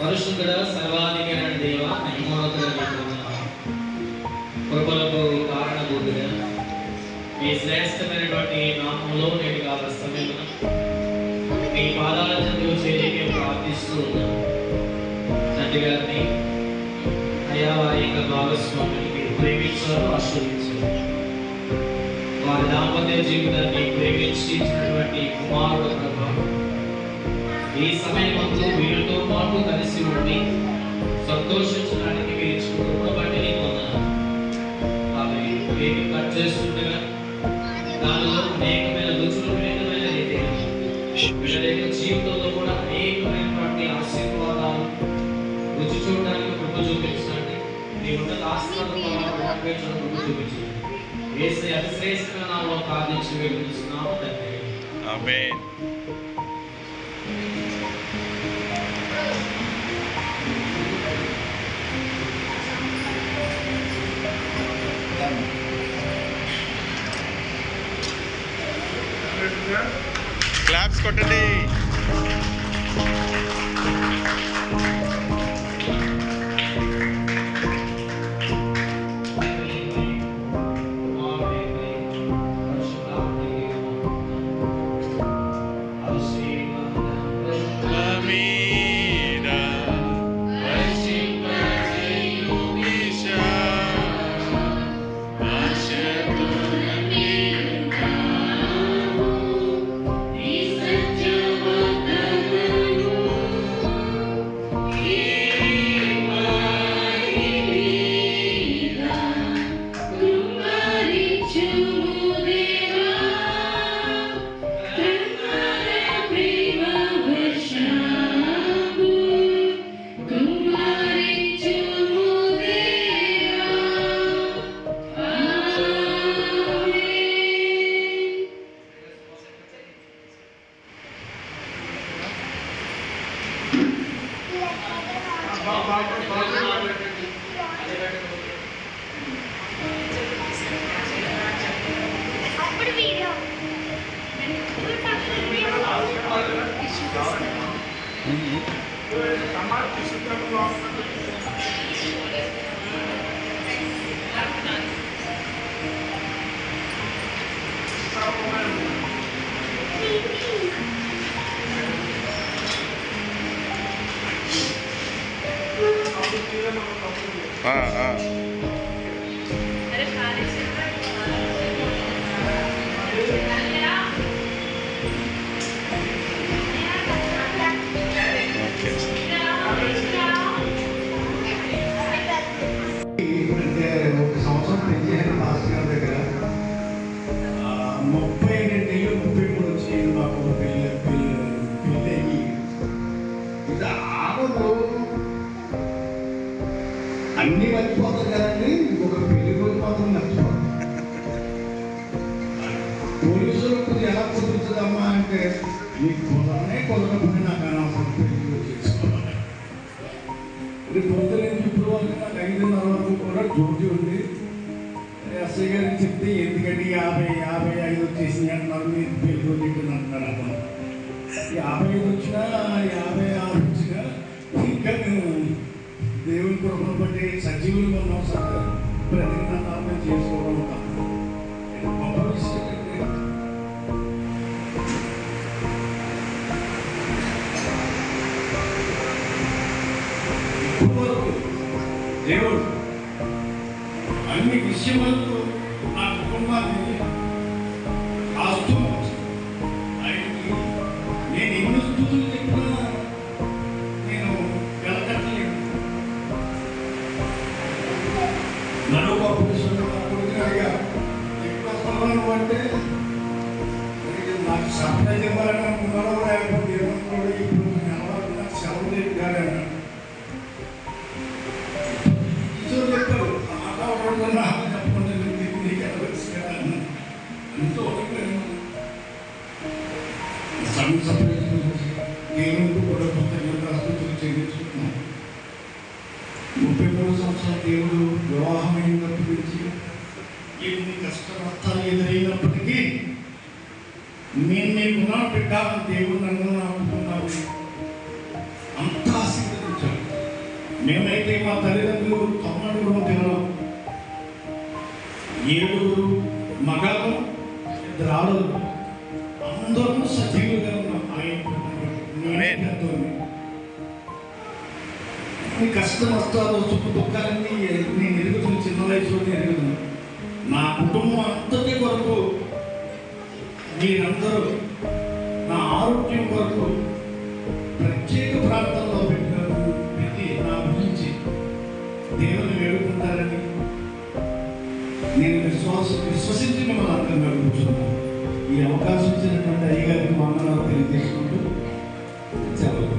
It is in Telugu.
పరిశుద్ధుడ సర్వాధికారి దేవ మహిమోన్నతుడ కృపలకు కారణభూతుడా మీ శ్రేష్టమైనటువంటి నామంలో నేను కావలసిన మీ పాదాల చెందుకు చేరి మేము ప్రార్థిస్తూ ఉన్నాం. తండ్రి గారిని అయా వారి యొక్క భాగస్వామిని మీరు ప్రేమించారు, ఆశీర్వదించారు. వారి దాంపత్య జీవితాన్ని ప్రేమించి ఇచ్చినటువంటి కుమారుడు ప్రభావం ఈ సమయం అంతా వీరితో పాటు కలిసి ఉండి సంతోషించడానికి మీరు ఇచ్చిన కృప బట్టి నీకు వందనాలు. కాబట్టి కట్ చేస్తుండగా దానిలో అనేకమైన రుచులు అనేకమైన రీతిగా వీళ్ళ యొక్క జీవితంలో కూడా అనేకమైనటువంటి ఆశీర్వాదాలు రుచి చూడడానికి కృప చూపించండి. మీ ఉన్నత ఆశీర్వాదం కృప చూపించండి. యేసు అతి శ్రేష్టమైన నామములో ప్రార్థించి వేడుకుంటున్నాము తండ్రి. ఆమేన్. క్లాప్స్ కొట్టండి. అన్ని మర్చిపోతారు కదండి, ఒక పెళ్లి రోజు మాత్రం మర్చిపోతారు. పోలీసులకు ఎలా కుదురుతుందమ్మా అంటే నీకు కుదరకపోతే నాకు అనవసరం పెళ్లి రోజు చేసుకోవాలి. ఇది పొద్దు నుంచి ఇప్పుడు వరకు నాకు 5:30 వరకు కూడా డ్యూటీ ఉంది. ఎస్ఐ గారికి చెప్తే ఎందుకంటే 55 వచ్చేసింది అంటున్నారు, మీరు పెళ్లి రోజు ఏంటని అంటున్నారు. అతను 55 వచ్చినా 56 వచ్చినా ఇంకా మేము దేవుని కృపను బట్టి సజీవులుగా ఉన్నాం సార్. ప్రతిజ్ఞానం చేసుకోవడం గొప్ప విషయం. ఇప్పుడు వరకు దేవుడు అన్ని విషయాలతో నా కుటుంబాన్ని ఆస్తూ ఆయనకి నేను ఎన్ని స్థుతులు చెప్పినా నేను వెలకట్టలేదు. నన్ను గొప్ప విషయంలో అడిగా ఎప్పుడు వస్తున్నాను అంటే నాకు సర్ప్రైజ్ ఇవ్వాలని ఉన్నారో లేకపోతే ఏమనుకోడు. ఇప్పుడు నాకు సెలవు లేదు కానీ అన్నాడు. టీచర్ చెప్పారు నాకు చెప్పండి నీకు ఎలా తెలుసు కదా అన్న. ఎంతో సర్ప్రైజ్ దేవునికి కూడా కృతజ్ఞతాస్తుతులు చెల్లించుకున్నాను. 33 సంవత్సరాల దేవుడు వివాహమైనప్పటి నుంచి ఎన్ని కష్టనష్టాలు ఎదురైనప్పటికీ నేను నీకున్నా బిడ్డ దేవుడు నన్ను నాకున్నాను అంత ఆశీర్వదించాడు. మేమైతే మా తల్లిదండ్రులు తమ్ముడు తినడం 7 మగలు 2 ఆడలు అందరూ సజీవులుగా ఉన్నాం. ఆయన కష్ట నష్టాలు సుఖ దుఃఖాలన్నీ నేను ఎరుగుతున్న చిన్న వయసులోనే ఎరుగుతున్నాను. నా కుటుంబం అంతటి కొరకు మీరందరూ నా ఆరోగ్యం కొరకు ప్రత్యేక ప్రాంతాల్లో పెట్టి నా గురించి దేవుని వేడుకుంటారని నేను విశ్వసించి మిమ్మల్ని అర్థం కూర్చున్నాను. ఈ అవకాశం ఇచ్చినటువంటి అయ్యగారికి వందనాలు తెలియజేసుకుంటూ సెలవు.